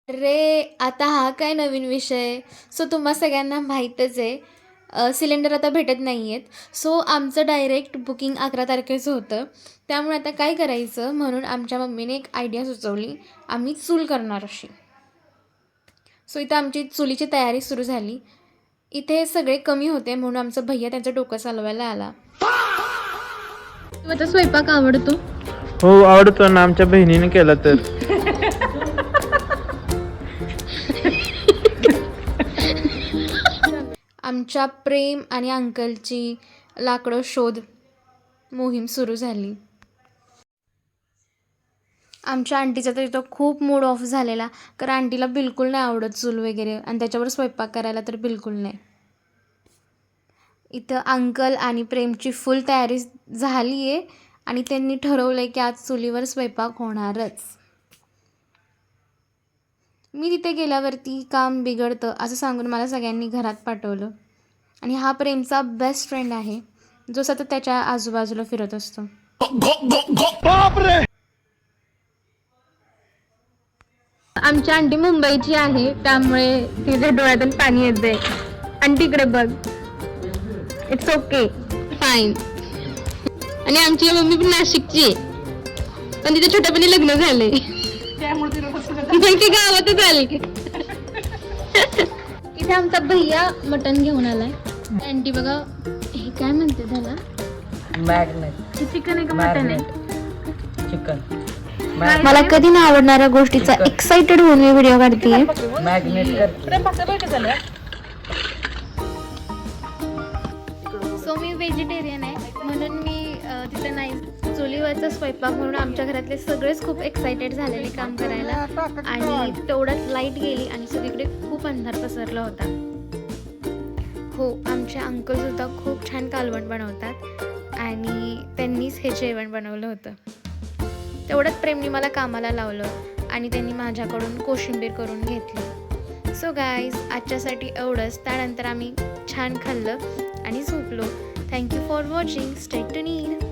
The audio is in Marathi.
अरे, आता हा काय नवीन विषय. सो तुम्हा सगळ्यांना माहीतच आहे सिलेंडर आता भेटत नाही आहेत. सो आमचं डायरेक्ट बुकिंग 11 तारखेचं होतं. त्यामुळे आता काय करायचं म्हणून आमच्या मम्मीने एक आयडिया सुचवली. आम्ही चूल करणार अशी. सो इथं आमची चुलीची तयारी सुरू झाली. इथे सगळे कमी होते म्हणून आमचं भैया त्यांचं डोकं चालवायला आला. तुला स्वयंपाक आवडतो? हो आवडतो ना, आमच्या बहिणीने केला तर. आमच्या प्रेम आणि अंकलची लाकडं शोध मोहीम सुरू झाली. आमच्या आंटीचा तर इथं खूप मूड ऑफ झालेला, कारण आंटीला बिलकुल नाही आवडत चूल वगैरे आणि त्याच्यावर स्वयंपाक करायला तर बिलकुल नाही. इथं अंकल आणि प्रेमची फुल तयारी झाली आहे आणि त्यांनी ठरवलं आहे की आज चुलीवर स्वयंपाक होणारच. मी तिथे गेल्यावरती काम बिघडतं असं सांगून मला सगळ्यांनी घरात पाठवलं. आणि हा प्रेमचा बेस्ट फ्रेंड आहे जो सतत त्याच्या आजूबाजूला फिरत असतो. आमची आंटी मुंबईची आहे त्यामुळे तिच्या डोळ्यातून पाणी येते. आंटीकडे बघ. It's okay, fine. आणि आमची मम्मी पण नाशिकची आहे, पण तिथे छोट्यापणी लग्न झाले त्यामुळे ती गावातच आली. इथे आमचा भैया मटण घेऊन आलाय. आंटी बघा, हे काय म्हणते त्याला? मॅग्नेट. चिकन आहे का मटण आहे? चिकन. मला कधी नाही आवडणाऱ्या गोष्टीचा एक्साइटेड होऊन मी व्हिडिओ काढतेय. मॅग्नेट कर. सो मी व्हेजिटेरियन आहे म्हणून मी तिथे नाही चुलीवरचा स्वयंपाक म्हणून आमच्या घरातले सगळेच खूप एक्सायटेड झालेले काम करायला. आणि तेवढ्यात लाईट गेली आणि सगळीकडे खूप अंधार पसरला होता. हो, आमचे अंकलसुद्धा खूप छान कालवण बनवतात आणि त्यांनीच हे जेवण बनवलं होतं. तेवढ्यात प्रेमनी मला कामाला लावलं आणि त्यांनी माझ्याकडून कोशिंबीर करून घेतली. सो गाईज, आजच्यासाठी एवढंच. त्यानंतर आम्ही छान खाल्लं आणि झोपलो. Thank you for watching. Stay tuned.